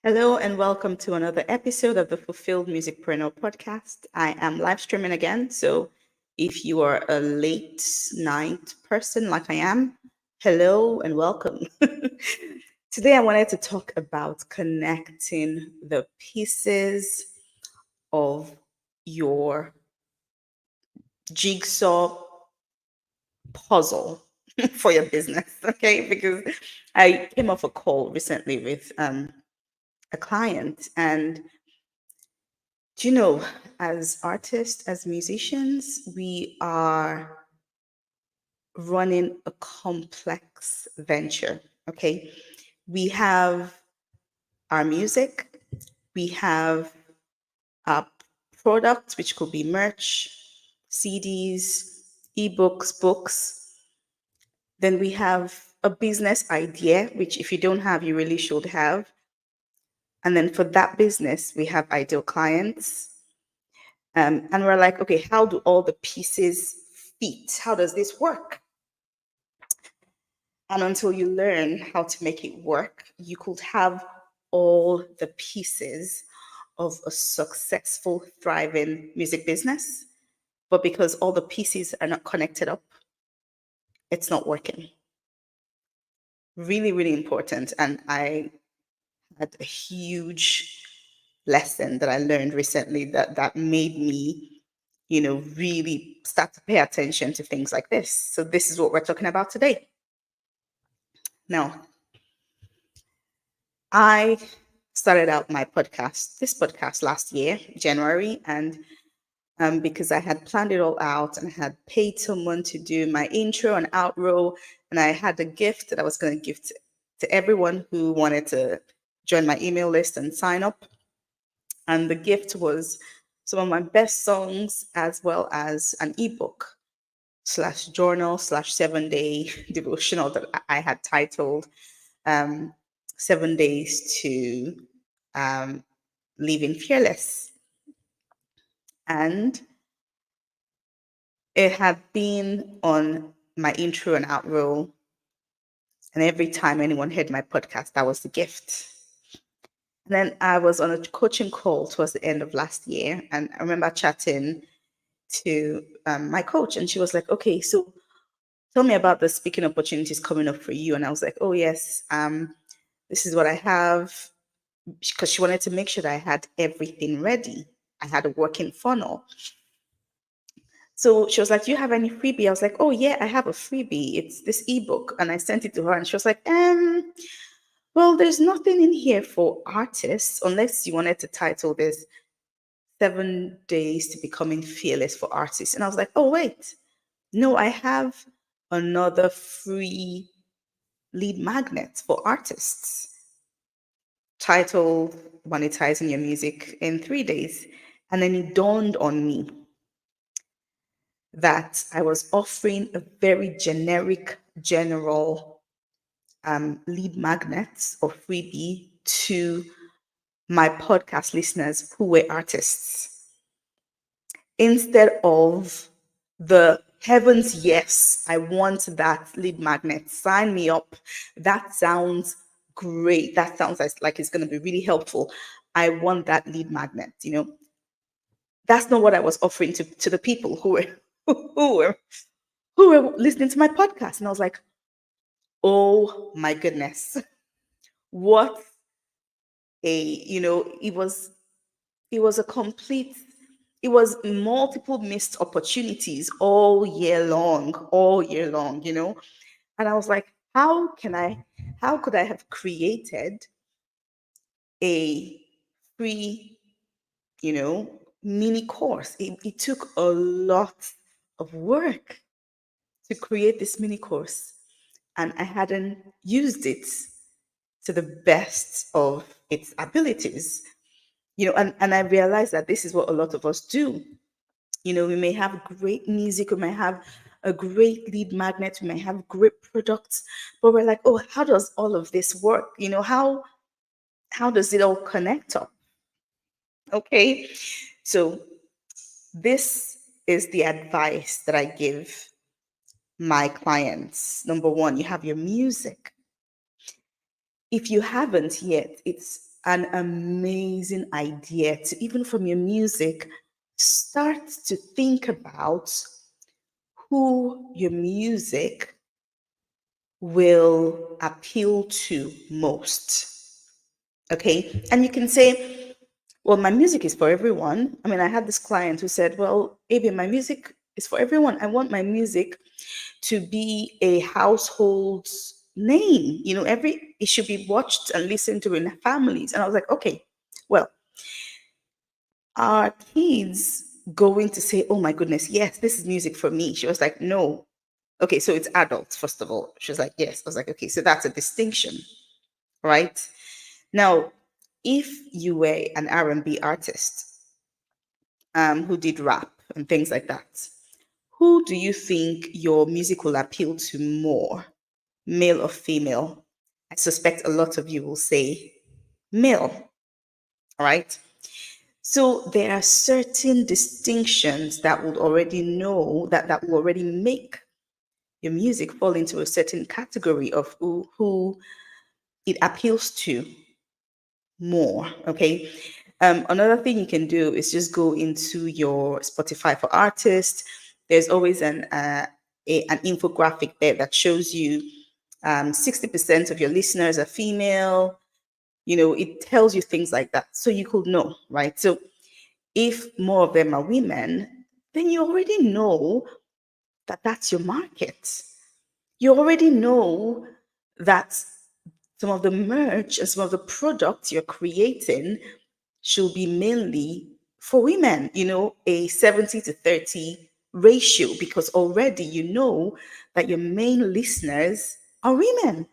Hello and welcome to another episode of the Fulfilled Musicpreneur podcast. I am live streaming again, so if you are a late night person like I am, hello and welcome. Today I wanted to talk about connecting the pieces of your jigsaw puzzle for your business, okay? Because I came off a call recently with a client and do you know, as artists, as musicians, we are running a complex venture. Okay. We have our music, we have our products, which could be merch, CDs, ebooks, books. Then we have a business idea, which if you don't have, you really should have. And then for that business, we have ideal clients. And we're like, okay, how do all the pieces fit? How does this work? And until you learn how to make it work, you could have all the pieces of a successful, thriving music business. But because all the pieces are not connected up, it's not working. Really, really important. And I had a huge lesson that I learned recently that made me, really start to pay attention to things like this. So this is what we're talking about today. Now, I started out this podcast last year, January, and because I had planned it all out and I had paid someone to do my intro and outro, and I had a gift that I was going to give to everyone who wanted to join my email list and sign up. And the gift was some of my best songs as well as an ebook slash journal slash 7 day devotional that I had titled um, 7 Days to um, Living Fearless. And it had been on my intro and outro. And every time anyone heard my podcast, that was the gift. And then I was on a coaching call towards the end of last year. And I remember chatting to my coach, and she was like, okay, so tell me about the speaking opportunities coming up for you. And I was like, oh, yes, this is what I have. Because she wanted to make sure that I had everything ready. I had a working funnel. So she was like, do you have any freebie? I was like, oh, yeah, I have a freebie. It's this ebook. And I sent it to her, and she was like, well, there's nothing in here for artists unless you wanted to title this 7 Days to Becoming Fearless for Artists. And I was like, oh, wait, no, I have another free lead magnet for artists titled Monetizing Your Music in 3 Days. And then it dawned on me that I was offering a very generic, general lead magnet or freebie to my podcast listeners who were artists instead of the heavens, yes, I want that lead magnet. Sign me up. That sounds great. That sounds like it's going to be really helpful. I want that lead magnet. That's not what I was offering to the people who were who were who were listening to my podcast. And I was like, oh my goodness, what it was a complete, it was multiple missed opportunities all year long. And I was like, how could I have created a free, mini course? It took a lot of work to create this mini course, and I hadn't used it to the best of its abilities. And I realized that this is what a lot of us do. We may have great music, we may have a great lead magnet, we may have great products, but we're like, oh, how does all of this work? How does it all connect up? Okay. So this is the advice that I give my clients. Number one, you have your music. If you haven't yet, it's an amazing idea to, even from your music, start to think about who your music will appeal to most. Okay. And you can say, well, my music is for everyone. I mean, I had this client who said, well, Abby, my music is for everyone. I want my music to be a household name. It should be watched and listened to in families. And I was like, okay, well, are kids going to say, oh my goodness, yes, this is music for me? She was like, no. Okay, so it's adults, first of all. She was like, yes. I was like, okay, so that's a distinction, right? Now, if you were an R&B artist who did rap and things like that, who do you think your music will appeal to more, male or female? I suspect a lot of you will say male, right? So there are certain distinctions that would already know that will already make your music fall into a certain category of who it appeals to more. Okay. Another thing you can do is just go into your Spotify for artists. There's always an infographic there that shows you 60% of your listeners are female. It tells you things like that. So you could know, right? So if more of them are women, then you already know that that's your market. You already know that some of the merch and some of the products you're creating should be mainly for women, a 70 to 30 ratio, because already you know that your main listeners are women,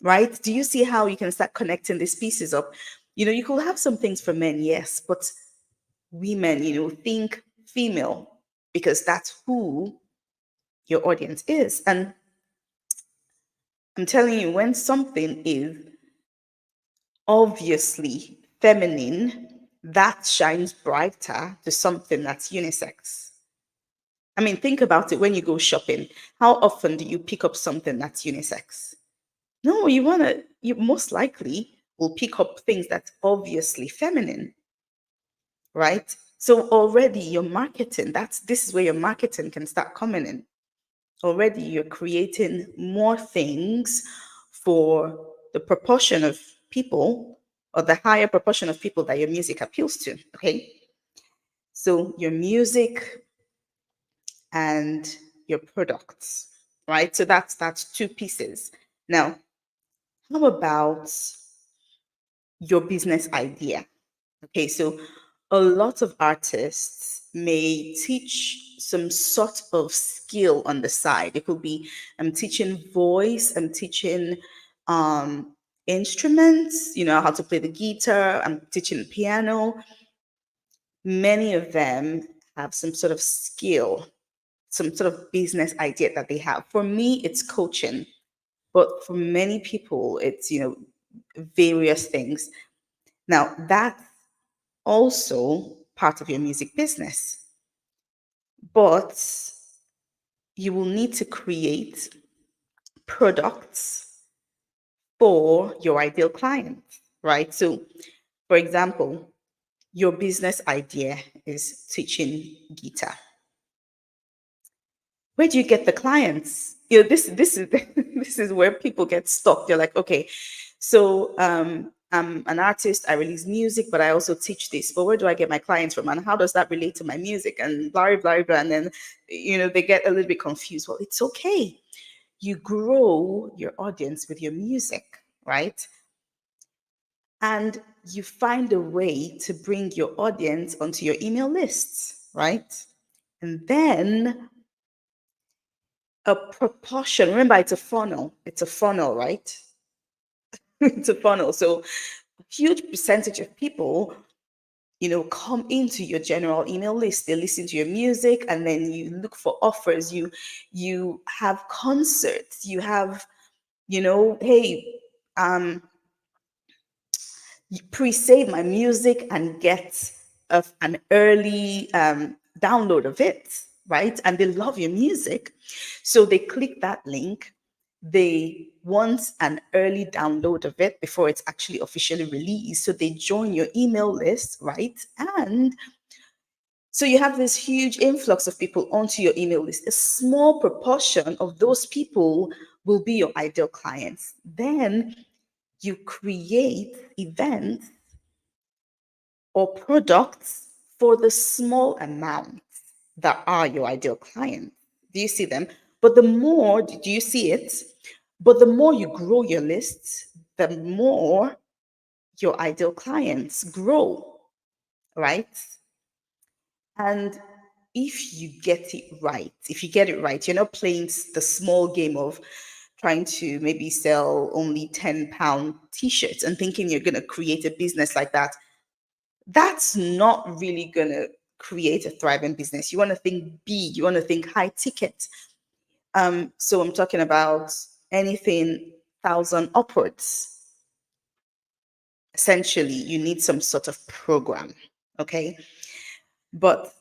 right? Do you see how you can start connecting these pieces up? You could have some things for men, yes, but women, think female, because that's who your audience is. And I'm telling you, when something is obviously feminine, that shines brighter to something that's unisex. I mean, think about it when you go shopping. How often do you pick up something that's unisex? No, you most likely will pick up things that's obviously feminine, right? So already your marketing, this is where your marketing can start coming in. Already you're creating more things for the proportion of people, or the higher proportion of people that your music appeals to. Okay. So your music and your products, right? So that's two pieces. Now, how about your business idea? Okay, so a lot of artists may teach some sort of skill on the side. It could be, I'm teaching voice, I'm teaching um, instruments, how to play the guitar, I'm teaching piano. Many of them have some sort of skill, some sort of business idea that they have. For me, it's coaching, but for many people, it's, various things. Now, that's also part of your music business, but you will need to create products for your ideal client, right? So, for example, your business idea is teaching guitar. Where do you get the clients? This is this is where people get stuck. They're like, okay, so I'm an artist, I release music, but I also teach this. But where do I get my clients from? And how does that relate to my music? And blah blah blah. And then they get a little bit confused. Well, it's okay. You grow your audience with your music, right? And you find a way to bring your audience onto your email lists, right? And then a proportion, remember, it's a funnel. It's a funnel, right? It's a funnel. So a huge percentage of people, come into your general email list. They listen to your music, and then you look for offers. You have concerts. You have, hey, um, pre-save my music and get an early download of it, right? And they love your music, so they click that link, they want an early download of it before it's actually officially released. So they join your email list, right? And so you have this huge influx of people onto your email list. A small proportion of those people will be your ideal clients. Then you create events or products for the small amount that are your ideal clients. Do you see them? But the more, do you see it? But the more you grow your list, the more your ideal clients grow, right? And if you get it right, if you get it right, you're not playing the small game of trying to maybe sell only 10-pound t-shirts and thinking you're going to create a business like that. That's not really going to create a thriving business. You want to think big, you want to think high ticket. So I'm talking about anything 1,000 upwards. Essentially, you need some sort of program, okay? But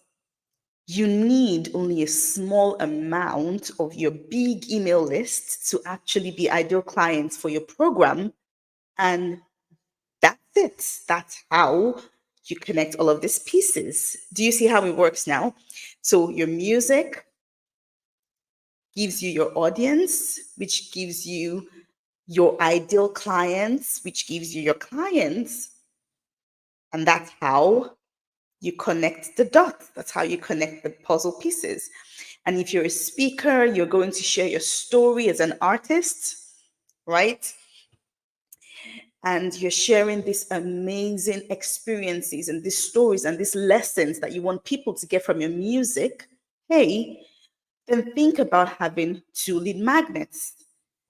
you need only a small amount of your big email list to actually be ideal clients for your program. And that's it. That's how you connect all of these pieces. Do you see how it works now? So your music gives you your audience, which gives you your ideal clients, which gives you your clients. And that's how you connect the dots. That's how you connect the puzzle pieces. And if you're a speaker, you're going to share your story as an artist, right? And you're sharing these amazing experiences and these stories and these lessons that you want people to get from your music. Hey, then think about having 2 lead magnets.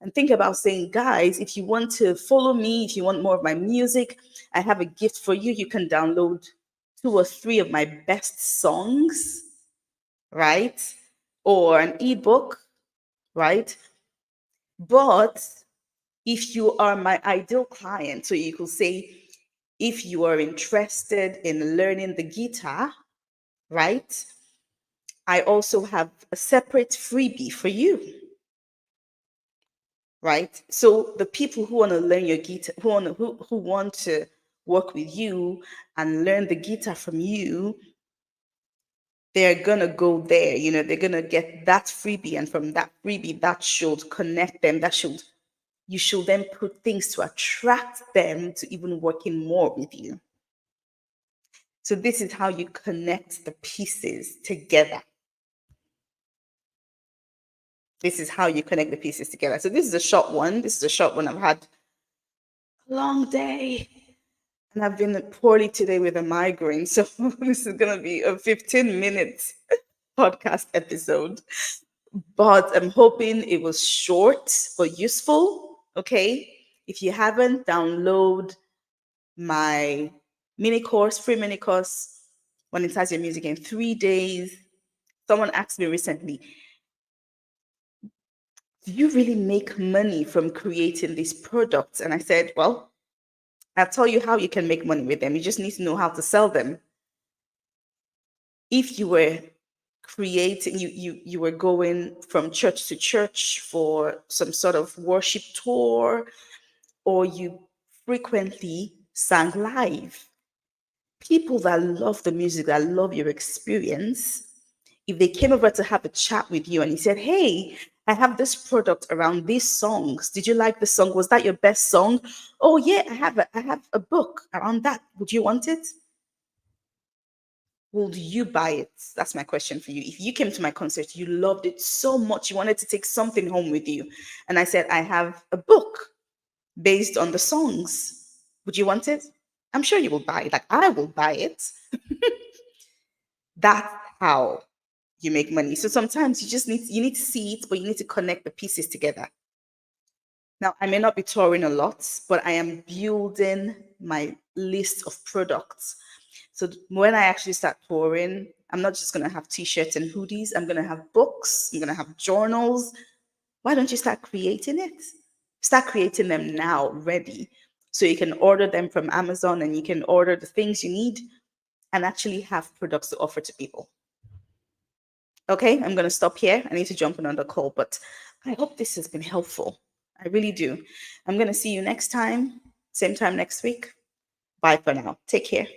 And think about saying, guys, if you want to follow me, if you want more of my music, I have a gift for you. You can download 2 or 3 of my best songs, right? Or an ebook, right? But if you are my ideal client, so you could say, if you are interested in learning the guitar, right? I also have a separate freebie for you, right? So the people who want to learn your guitar, who want to work with you and learn the guitar from you, they're gonna go there. They're gonna get that freebie, and from that freebie, that should connect them. You should then put things to attract them to even working more with you. So this is how you connect the pieces together. This is how you connect the pieces together. So this is a short one. This is a short one. I've had a long day and I've been poorly today with a migraine. So this is going to be a 15-minute podcast episode. But I'm hoping it was short but useful. Okay. If you haven't, download my free mini course, Monetize Your Music in 3 days. Someone asked me recently, do you really make money from creating these products? And I said, well, I'll tell you how you can make money with them. You just need to know how to sell them. If you were creating, you were going from church to church for some sort of worship tour, or you frequently sang live, people that love the music, that love your experience, if they came over to have a chat with you and he said, hey, I have this product around these songs. Did you like the song? Was that your best song? Oh yeah, I have a book around that. Would you want it? Will you buy it? That's my question for you. If you came to my concert, you loved it so much, you wanted to take something home with you, and I said, I have a book based on the songs. Would you want it? I'm sure you will buy it. Like I will buy it. That's how you make money. So sometimes you need to see it, but you need to connect the pieces together. Now, I may not be touring a lot, but I am building my list of products. So when I actually start touring, I'm not just going to have t-shirts and hoodies. I'm going to have books. I'm going to have journals. Why don't you start creating it? Start creating them now, ready. So you can order them from Amazon and you can order the things you need and actually have products to offer to people. Okay, I'm going to stop here. I need to jump on another call, but I hope this has been helpful. I really do. I'm going to see you next time, same time next week. Bye for now. Take care.